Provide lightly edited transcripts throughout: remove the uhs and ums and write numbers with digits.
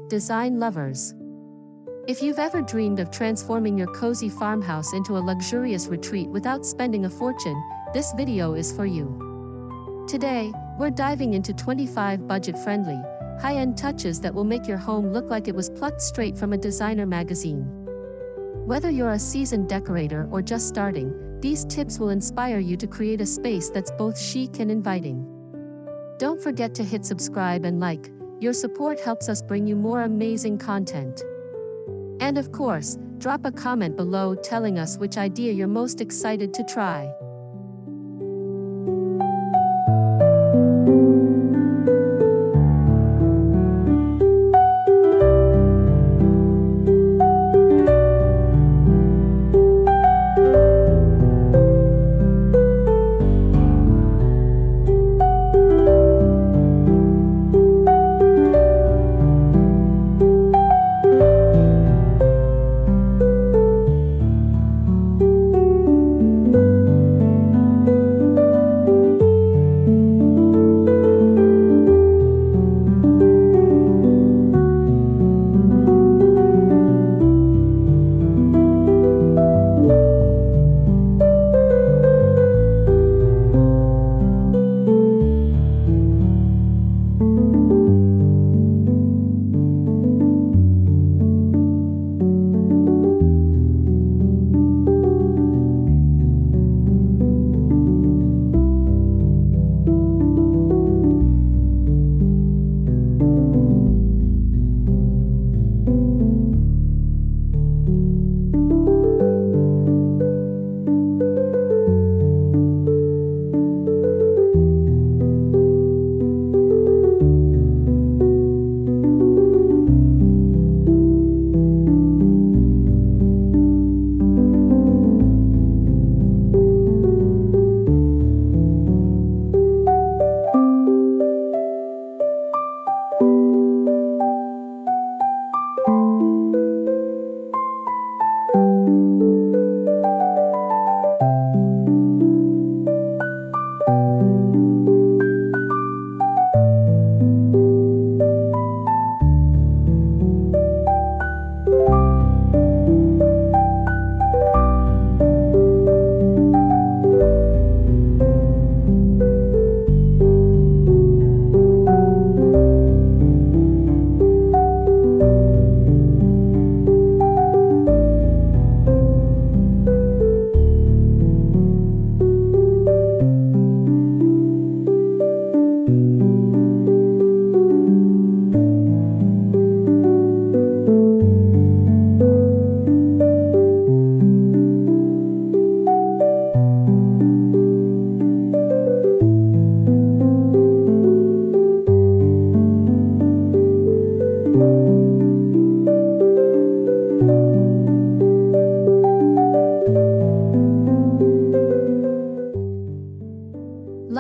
design lovers. If you've ever dreamed of transforming your cozy farmhouse into a luxurious retreat without spending a fortune, this video is for you. Today, we're diving into 25 budget-friendly, high-end touches that will make your home look like it was plucked straight from a designer magazine. Whether you're a seasoned decorator or just starting, these tips will inspire you to create a space that's both chic and inviting. Don't forget to hit subscribe and like. Your support helps us bring you more amazing content. And of course, drop a comment below telling us which idea you're most excited to try.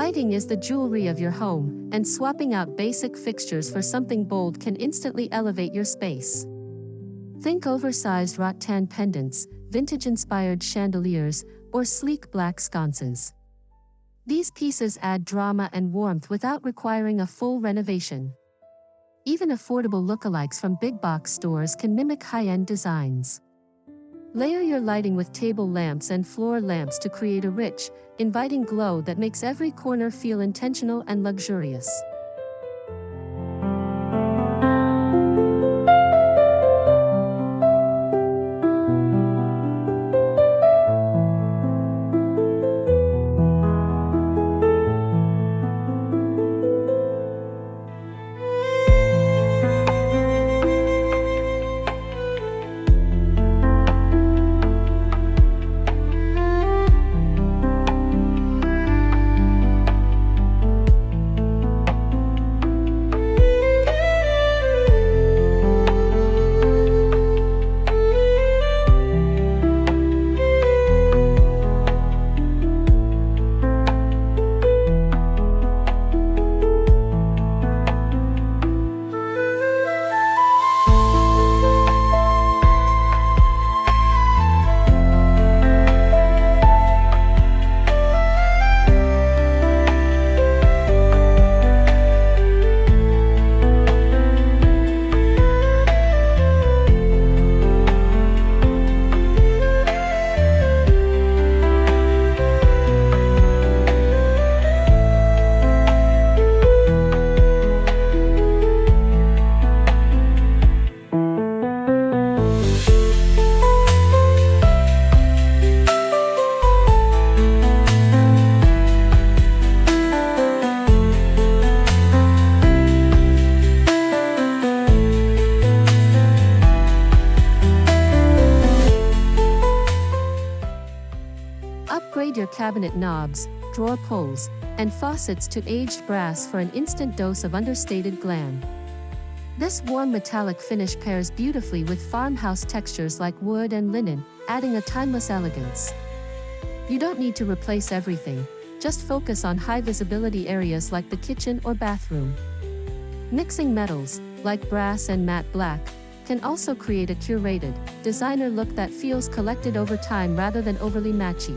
Lighting is the jewelry of your home, and swapping out basic fixtures for something bold can instantly elevate your space. Think oversized rattan pendants, vintage-inspired chandeliers, or sleek black sconces. These pieces add drama and warmth without requiring a full renovation. Even affordable lookalikes from big-box stores can mimic high-end designs. Layer your lighting with table lamps and floor lamps to create a rich, inviting glow that makes every corner feel intentional and luxurious. cabinet knobs, drawer pulls, and faucets to aged brass for an instant dose of understated glam. This warm metallic finish pairs beautifully with farmhouse textures like wood and linen, adding a timeless elegance. You don't need to replace everything, just focus on high visibility areas like the kitchen or bathroom. Mixing metals, like brass and matte black, can also create a curated, designer look that feels collected over time rather than overly matchy.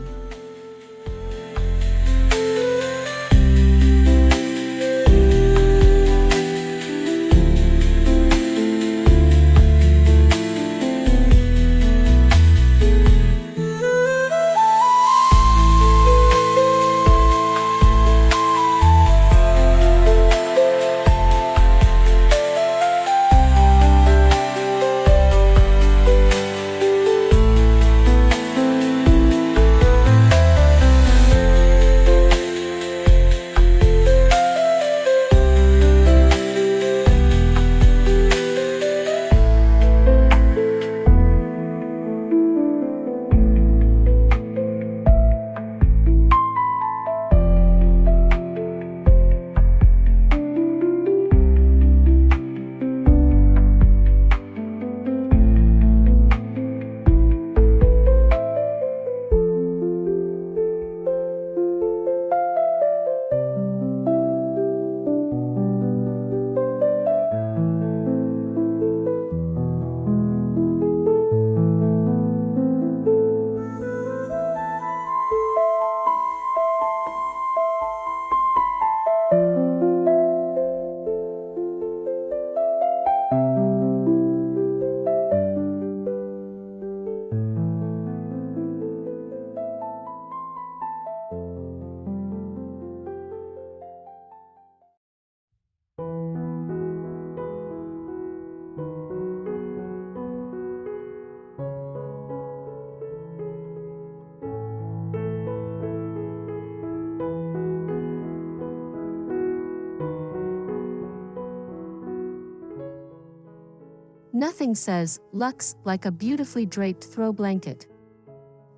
Nothing says luxe like a beautifully draped throw blanket.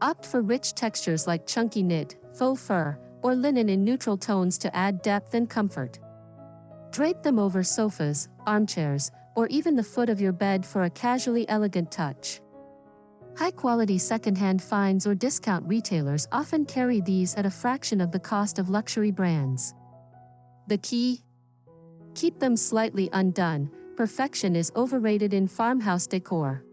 Opt for rich textures like chunky knit, faux fur, or linen in neutral tones to add depth and comfort. Drape them over sofas, armchairs, or even the foot of your bed for a casually elegant touch. High-quality secondhand finds or discount retailers often carry these at a fraction of the cost of luxury brands. The key? Keep them slightly undone. Perfection is overrated in farmhouse decor.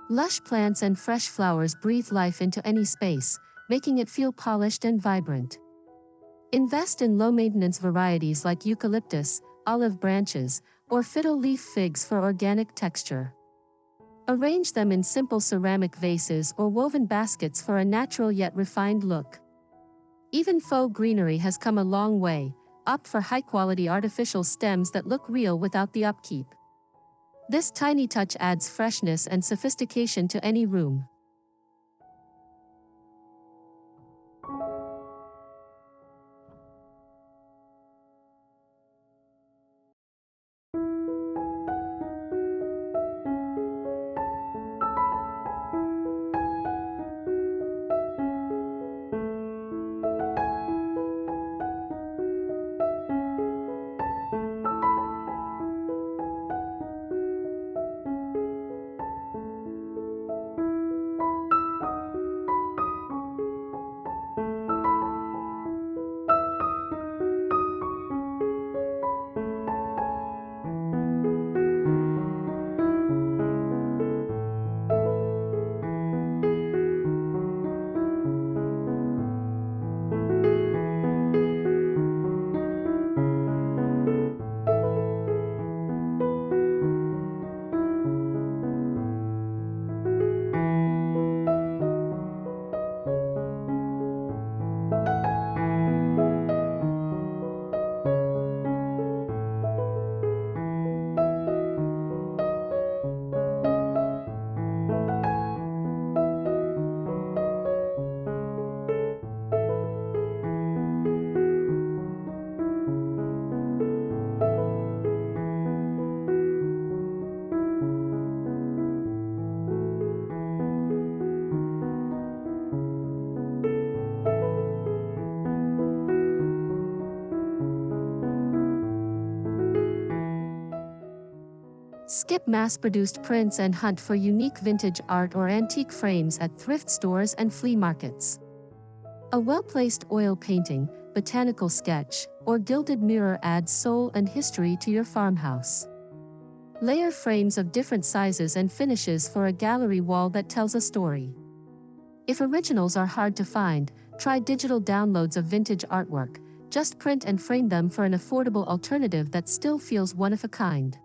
Lush plants and fresh flowers breathe life into any space, making it feel polished and vibrant. Invest in low-maintenance varieties like eucalyptus, olive branches, or fiddle leaf figs for organic texture. Arrange them in simple ceramic vases or woven baskets for a natural yet refined look. Even faux greenery has come a long way, opt for high-quality artificial stems that look real without the upkeep. This tiny touch adds freshness and sophistication to any room. Skip mass-produced prints and hunt for unique vintage art or antique frames at thrift stores and flea markets. A well-placed oil painting, botanical sketch, or gilded mirror adds soul and history to your farmhouse. Layer frames of different sizes and finishes for a gallery wall that tells a story. If originals are hard to find, try digital downloads of vintage artwork. Just print and frame them for an affordable alternative that still feels one of a kind.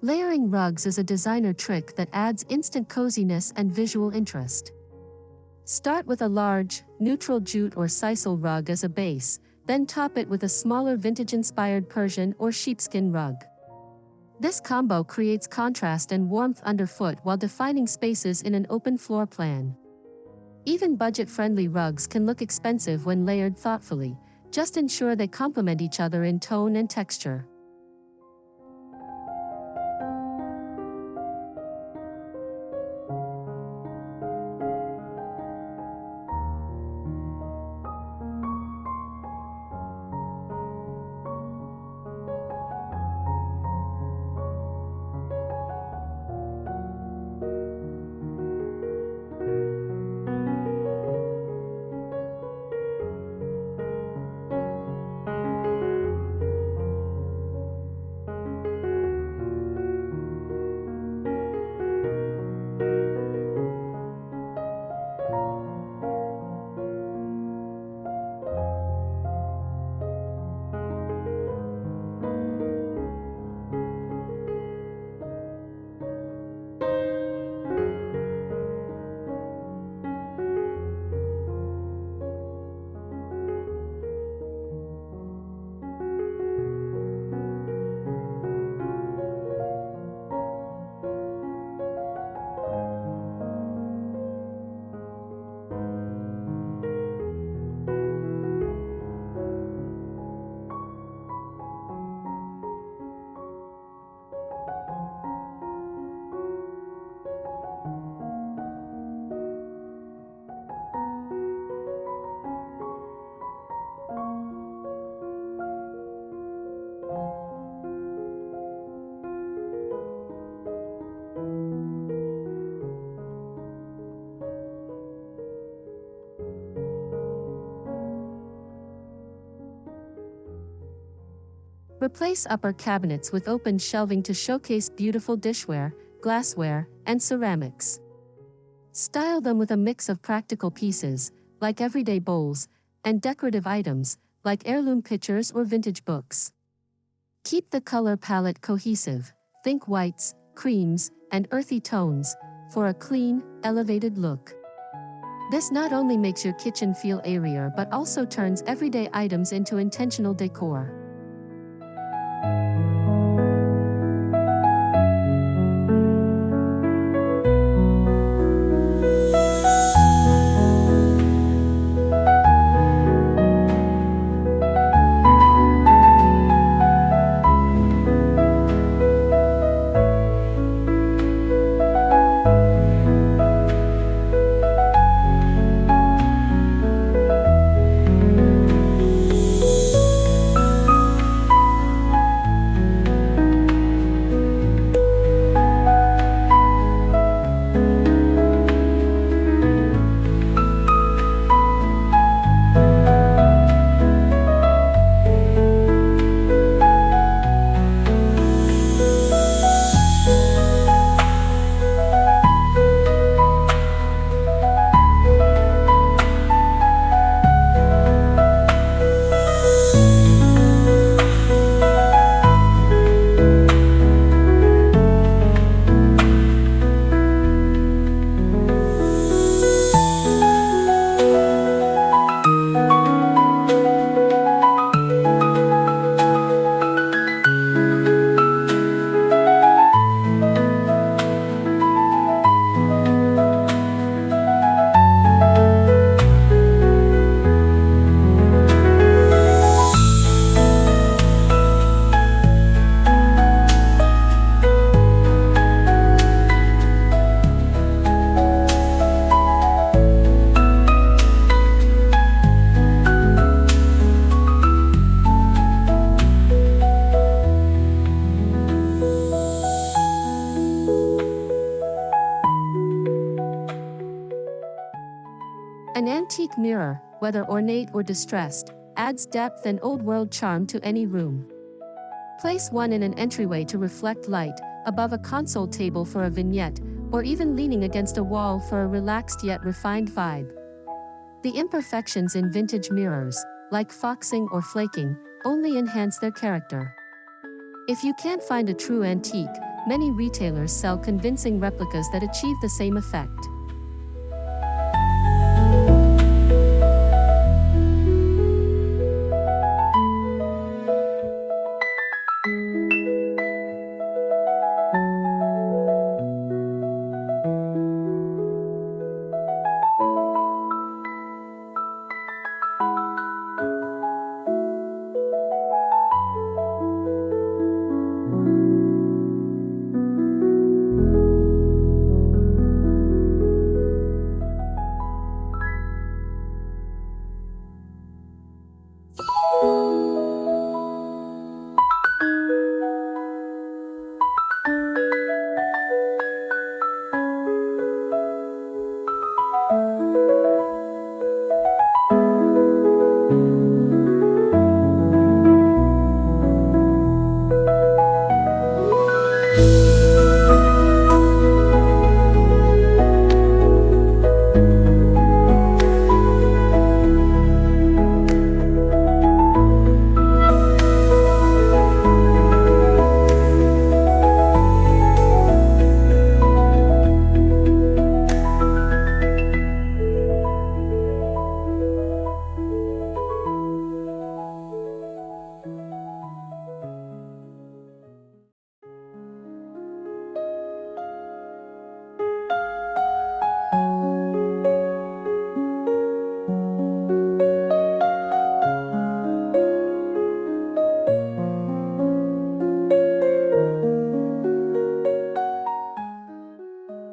Layering rugs is a designer trick that adds instant coziness and visual interest. Start with a large, neutral jute or sisal rug as a base, then top it with a smaller vintage-inspired Persian or sheepskin rug. This combo creates contrast and warmth underfoot while defining spaces in an open floor plan. Even budget-friendly rugs can look expensive when layered thoughtfully. Just ensure they complement each other in tone and texture. Replace upper cabinets with open shelving to showcase beautiful dishware, glassware, and ceramics. Style them with a mix of practical pieces, like everyday bowls, and decorative items, like heirloom pictures or vintage books. Keep the color palette cohesive. Think whites, creams, and earthy tones, for a clean, elevated look. This not only makes your kitchen feel airier but also turns everyday items into intentional decor. An antique mirror, whether ornate or distressed, adds depth and old-world charm to any room. Place one in an entryway to reflect light, above a console table for a vignette, or even leaning against a wall for a relaxed yet refined vibe. The imperfections in vintage mirrors, like foxing or flaking, only enhance their character. If you can't find a true antique, many retailers sell convincing replicas that achieve the same effect.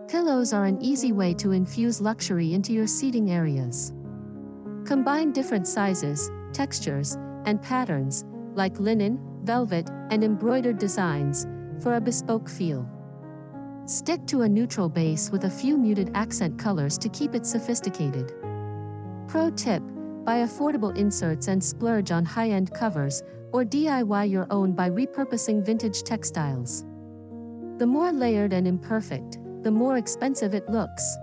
Pillows are an easy way to infuse luxury into your seating areas. Combine different sizes, textures, and patterns, like linen, velvet, and embroidered designs, for a bespoke feel. Stick to a neutral base with a few muted accent colors to keep it sophisticated. Pro tip: buy affordable inserts and splurge on high-end covers, or DIY your own by repurposing vintage textiles. The more layered and imperfect, the more expensive it looks.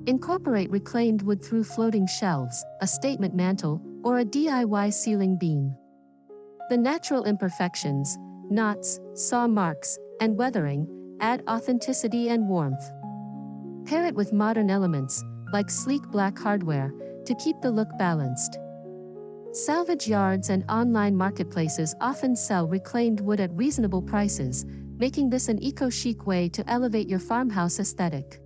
Incorporate reclaimed wood through floating shelves, a statement mantle, or a DIY ceiling beam. The natural imperfections, knots, saw marks, and weathering, add authenticity and warmth. Pair it with modern elements, like sleek black hardware, to keep the look balanced. Salvage yards and online marketplaces often sell reclaimed wood at reasonable prices, making this an eco-chic way to elevate your farmhouse aesthetic.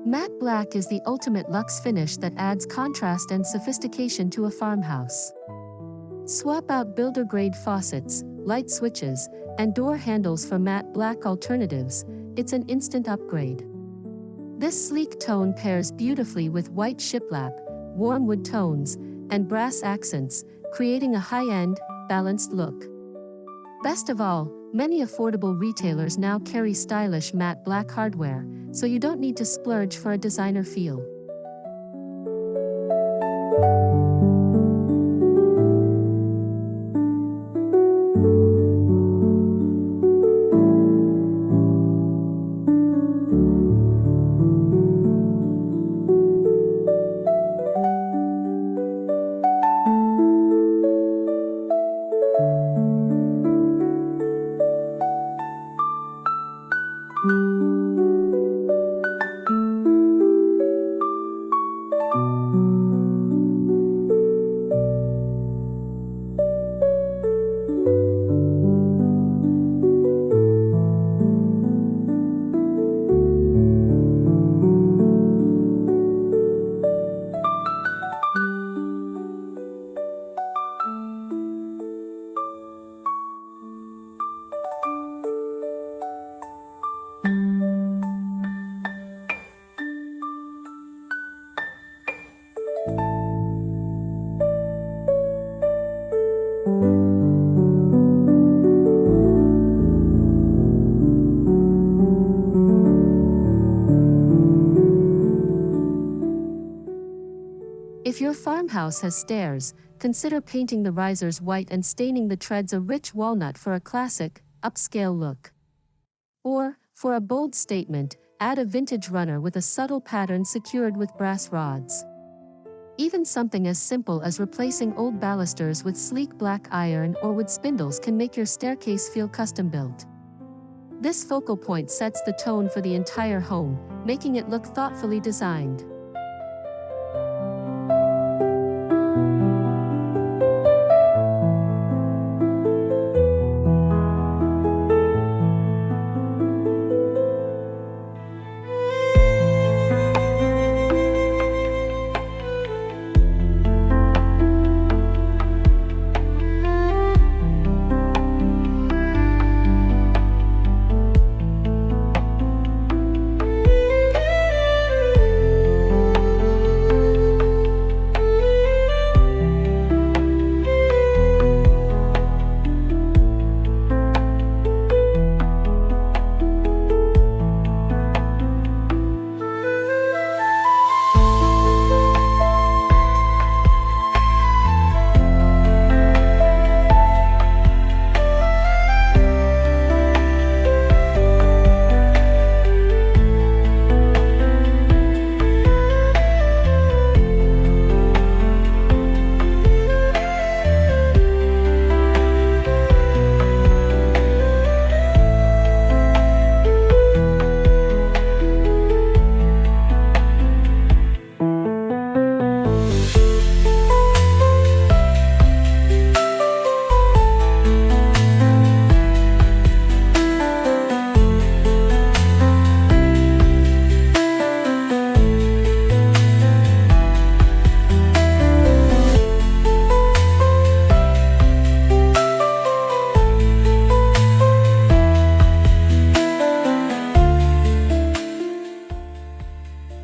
Matte black is the ultimate luxe finish that adds contrast and sophistication to a farmhouse. Swap out builder-grade faucets, light switches, and door handles for matte black alternatives. It's an instant upgrade. This sleek tone pairs beautifully with white shiplap, warm wood tones, and brass accents, creating a high-end, balanced look. Best of all, many affordable retailers now carry stylish matte black hardware, so you don't need to splurge for a designer feel. If your farmhouse has stairs, consider painting the risers white and staining the treads a rich walnut for a classic, upscale look. Or, for a bold statement, add a vintage runner with a subtle pattern secured with brass rods. Even something as simple as replacing old balusters with sleek black iron or wood spindles can make your staircase feel custom-built. This focal point sets the tone for the entire home, making it look thoughtfully designed.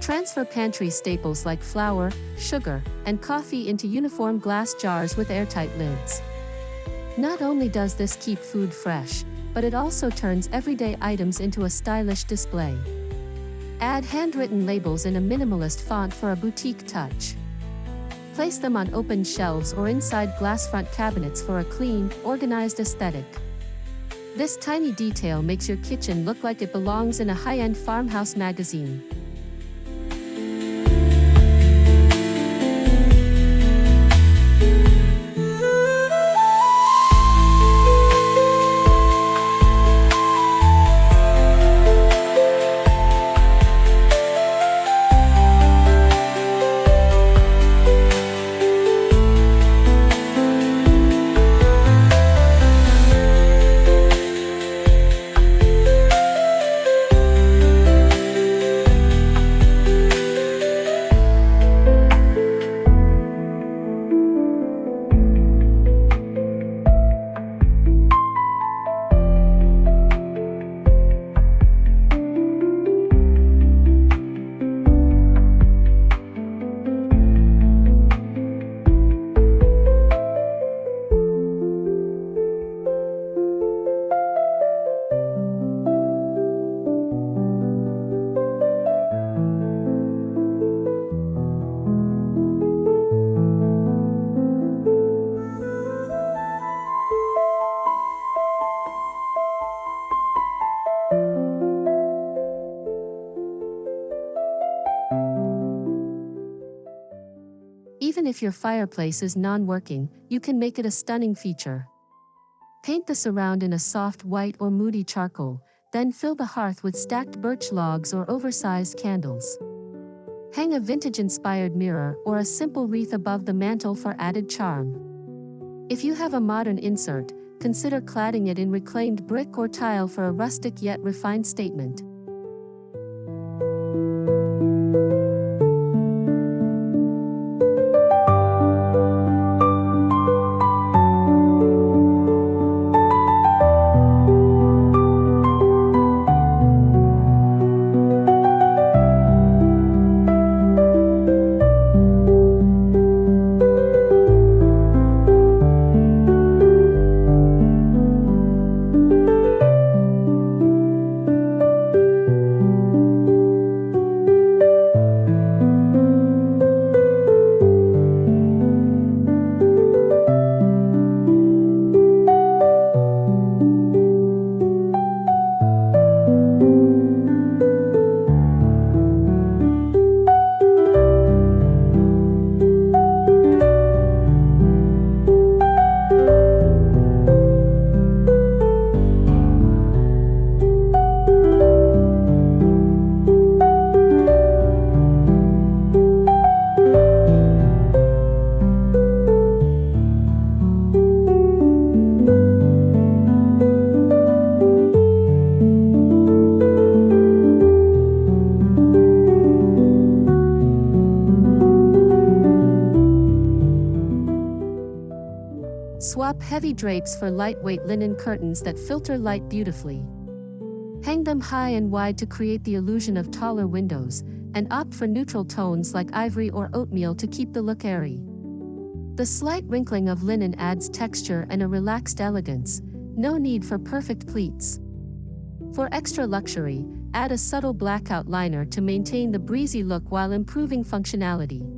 Transfer pantry staples like flour, sugar, and coffee into uniform glass jars with airtight lids. Not only does this keep food fresh, but it also turns everyday items into a stylish display. Add handwritten labels in a minimalist font for a boutique touch. Place them on open shelves or inside glass front cabinets for a clean, organized aesthetic. This tiny detail makes your kitchen look like it belongs in a high-end farmhouse magazine. Even if your fireplace is non-working, you can make it a stunning feature. Paint the surround in a soft white or moody charcoal, then fill the hearth with stacked birch logs or oversized candles. Hang a vintage-inspired mirror or a simple wreath above the mantel for added charm. If you have a modern insert, consider cladding it in reclaimed brick or tile for a rustic yet refined statement. Swap heavy drapes for lightweight linen curtains that filter light beautifully. Hang them high and wide to create the illusion of taller windows, and opt for neutral tones like ivory or oatmeal to keep the look airy. The slight wrinkling of linen adds texture and a relaxed elegance, no need for perfect pleats. For extra luxury, add a subtle blackout liner to maintain the breezy look while improving functionality.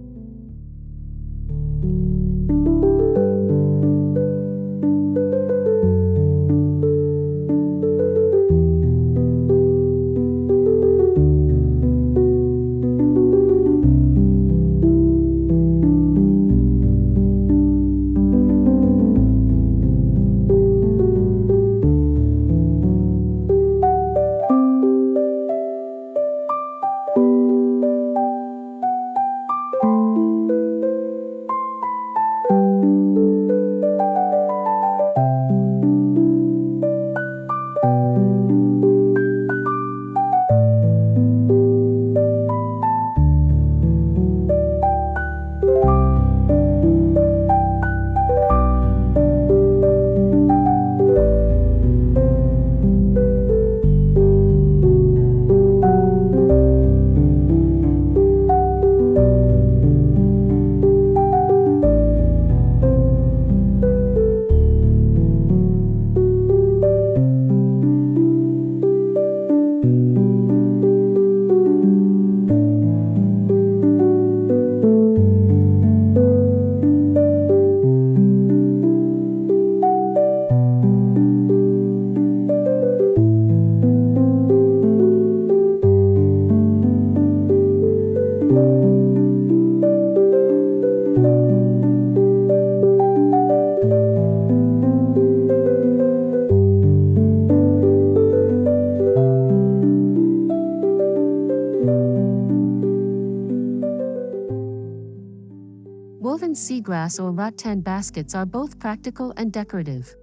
Woven seagrass or rattan baskets are both practical and decorative.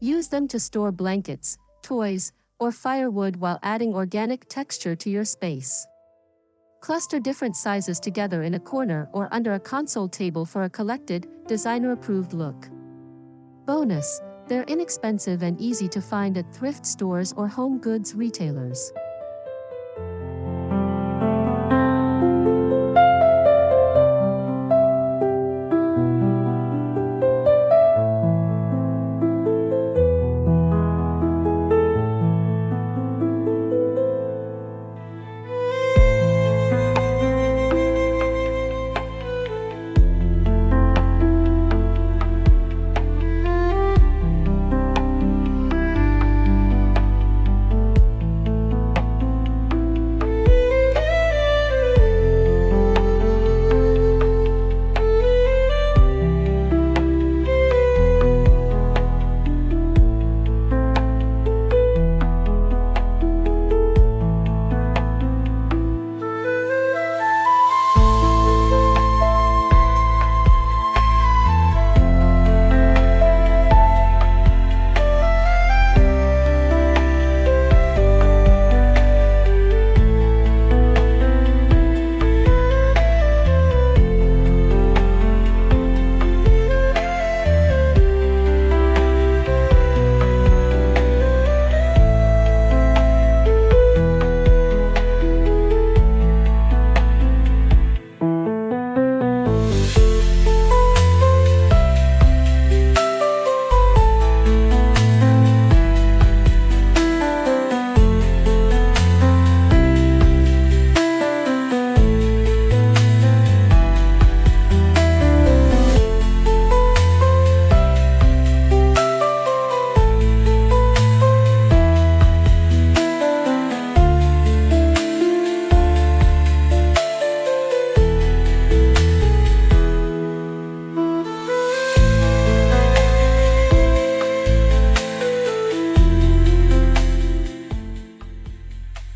Use them to store blankets, toys, or firewood while adding organic texture to your space. Cluster different sizes together in a corner or under a console table for a collected, designer-approved look. Bonus, they're inexpensive and easy to find at thrift stores or home goods retailers.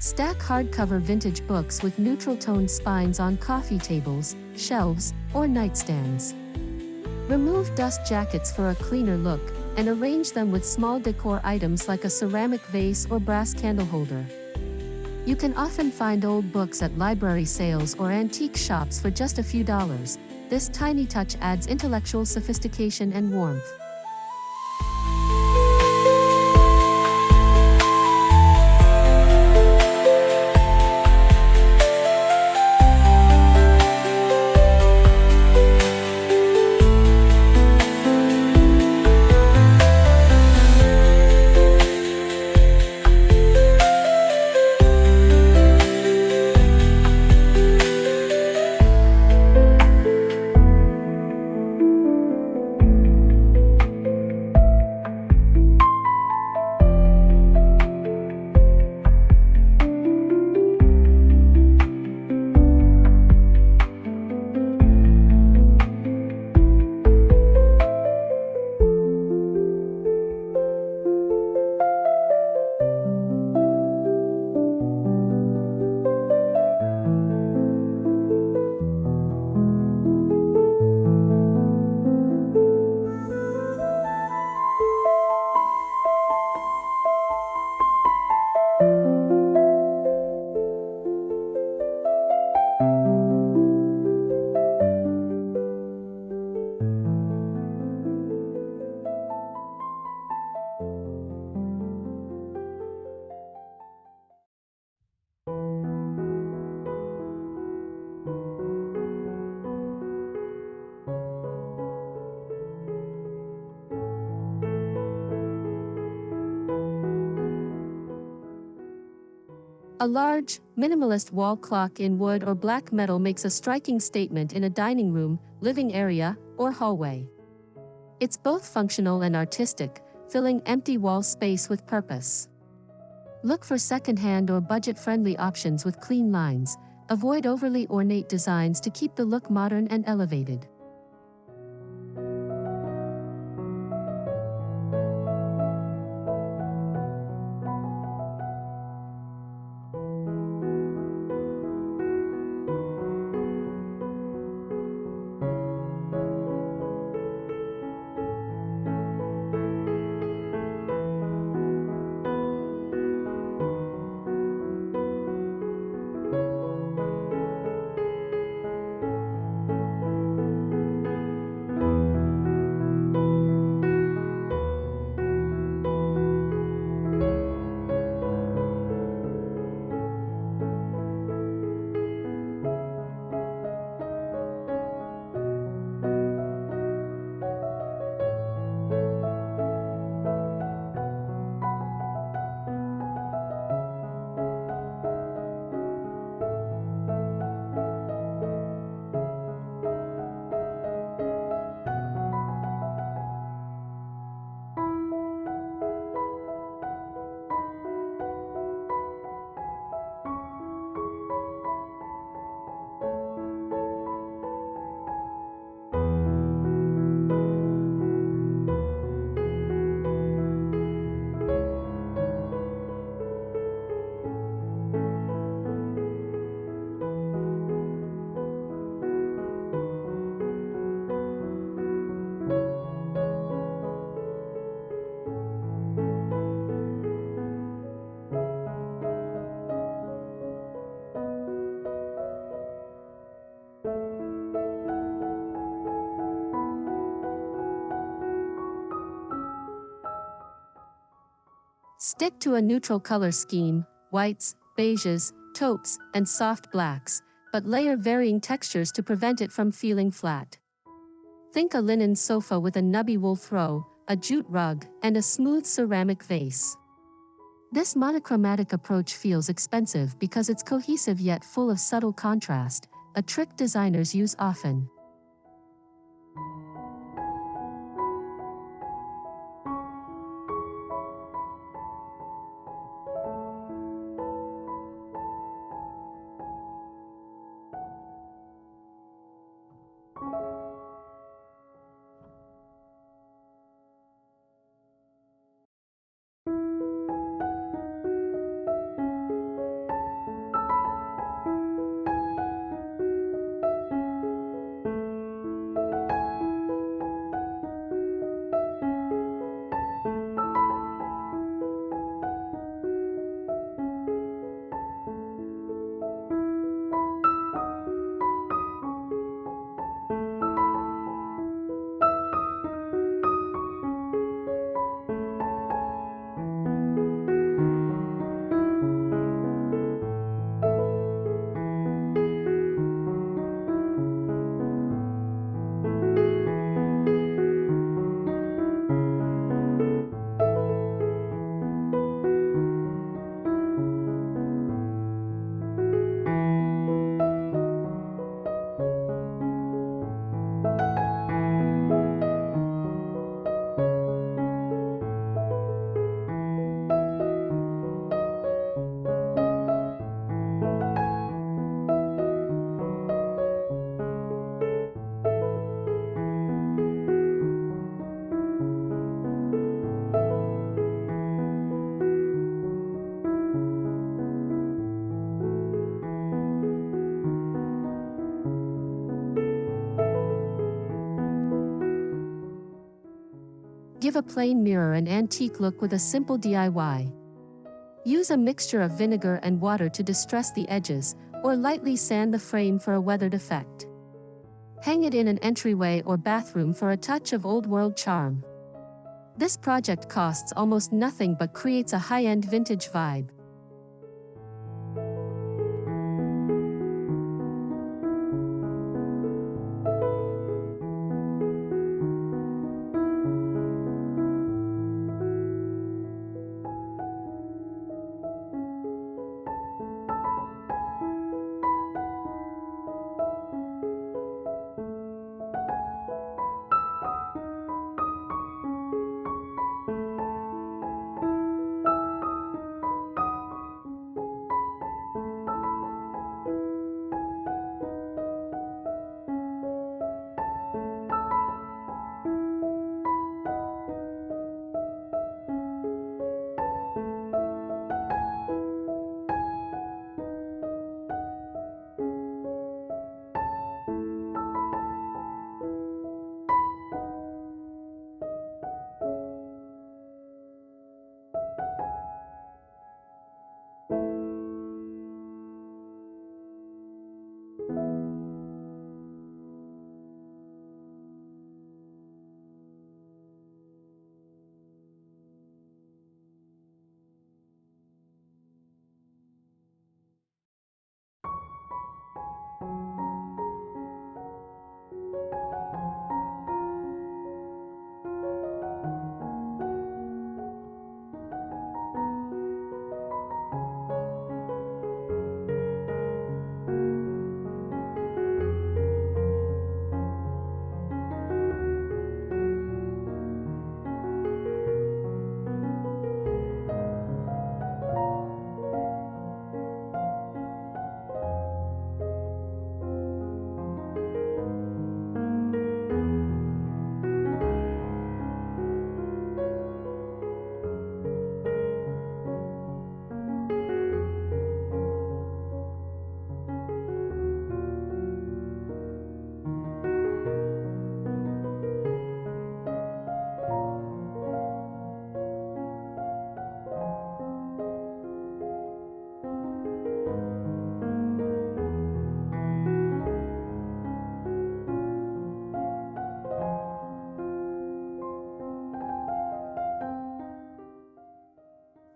Stack hardcover vintage books with neutral toned spines on coffee tables, shelves, or nightstands. Remove dust jackets for a cleaner look, and arrange them with small decor items like a ceramic vase or brass candle holder. You can often find old books at library sales or antique shops for just a few dollars. This tiny touch adds intellectual sophistication and warmth. A large, minimalist wall clock in wood or black metal makes a striking statement in a dining room, living area, or hallway. It's both functional and artistic, filling empty wall space with purpose. Look for second-hand or budget-friendly options with clean lines. Avoid overly ornate designs to keep the look modern and elevated. Stick to a neutral color scheme, whites, beiges, taupes, and soft blacks, but layer varying textures to prevent it from feeling flat. Think a linen sofa with a nubby wool throw, a jute rug, and a smooth ceramic vase. This monochromatic approach feels expensive because it's cohesive yet full of subtle contrast, a trick designers use often. Give a plain mirror an antique look with a simple DIY. Use a mixture of vinegar and water to distress the edges, or lightly sand the frame for a weathered effect. Hang it in an entryway or bathroom for a touch of old-world charm. This project costs almost nothing but creates a high-end vintage vibe.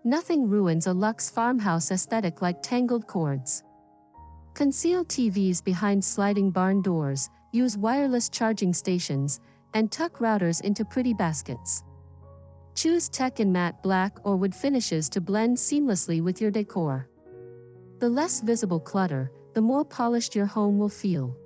Nothing ruins a luxe farmhouse aesthetic like tangled cords. Conceal TVs behind sliding barn doors, use wireless charging stations, and tuck routers into pretty baskets. Choose tech in matte black or wood finishes to blend seamlessly with your decor. The less visible clutter, the more polished your home will feel.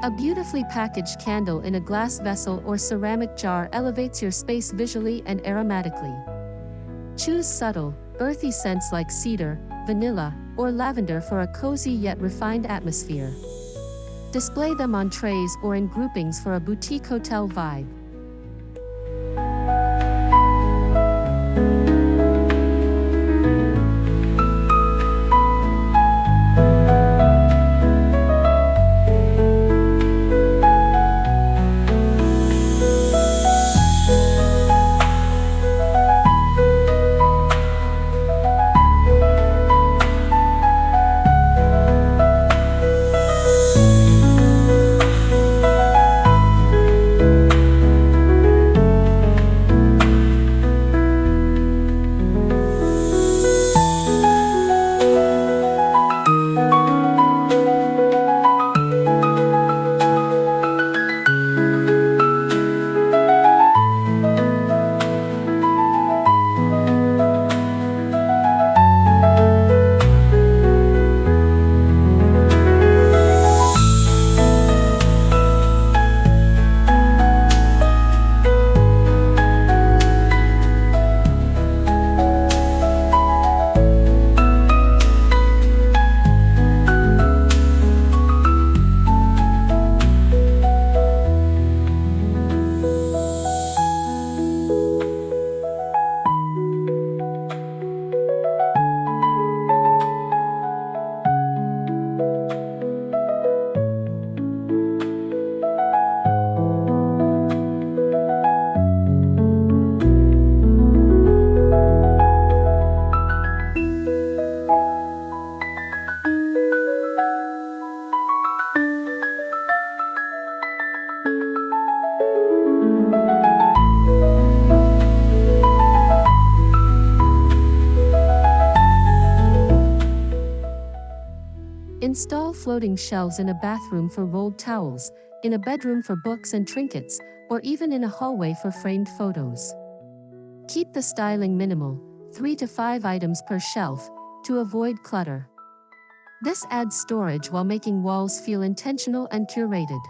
A beautifully packaged candle in a glass vessel or ceramic jar elevates your space visually and aromatically. Choose subtle, earthy scents like cedar, vanilla, or lavender for a cozy yet refined atmosphere. Display them on trays or in groupings for a boutique hotel vibe. Install floating shelves in a bathroom for rolled towels, in a bedroom for books and trinkets, or even in a hallway for framed photos. Keep the styling minimal, 3 to 5 items per shelf, to avoid clutter. This adds storage while making walls feel intentional and curated.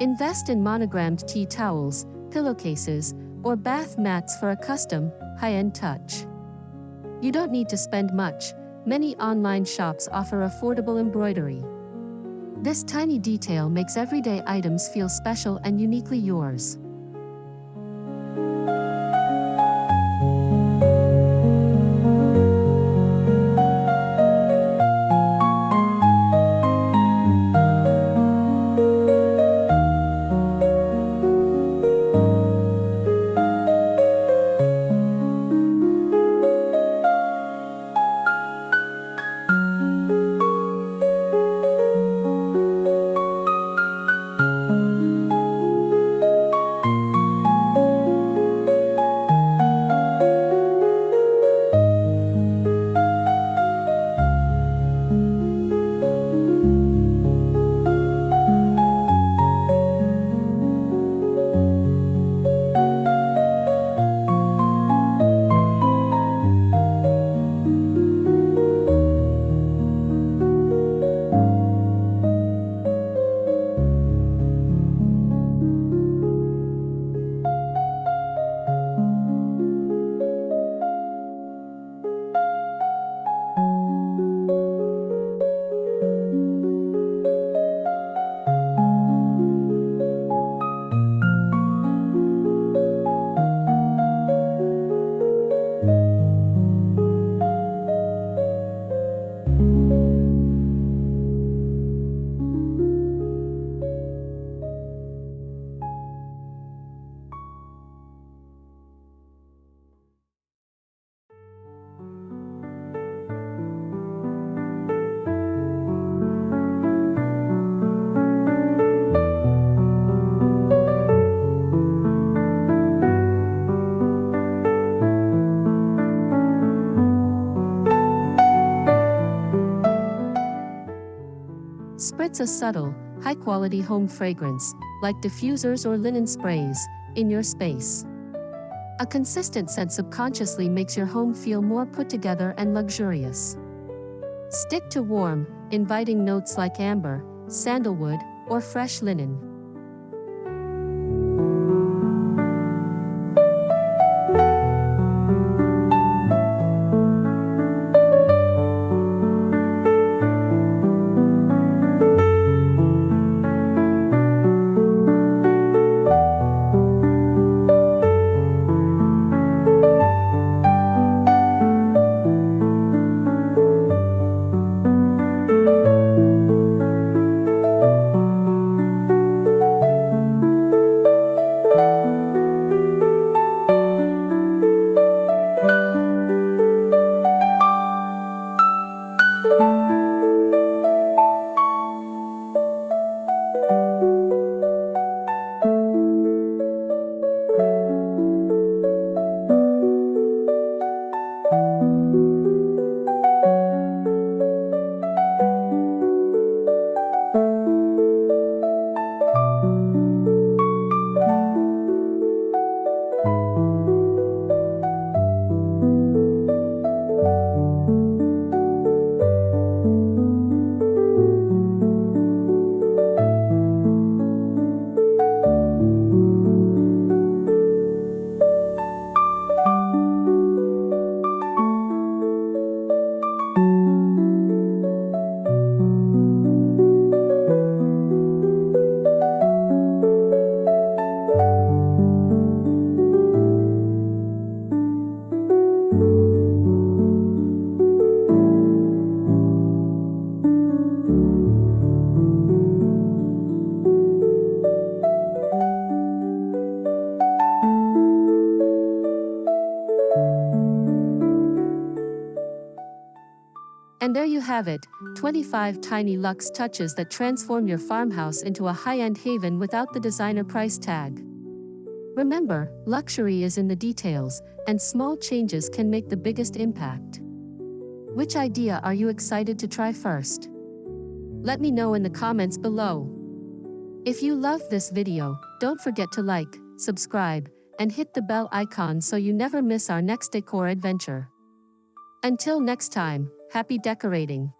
Invest in monogrammed tea towels, pillowcases, or bath mats for a custom, high-end touch. You don't need to spend much. Many online shops offer affordable embroidery. This tiny detail makes everyday items feel special and uniquely yours. Spritz a subtle, high-quality home fragrance, like diffusers or linen sprays, in your space. A consistent scent subconsciously makes your home feel more put together and luxurious. Stick to warm, inviting notes like amber, sandalwood, or fresh linen. And there you have it, 25 tiny luxe touches that transform your farmhouse into a high-end haven without the designer price tag. Remember, luxury is in the details, and small changes can make the biggest impact. Which idea are you excited to try first? Let me know in the comments below. If you love this video, don't forget to like, subscribe, and hit the bell icon so you never miss our next decor adventure. Until next time, happy decorating!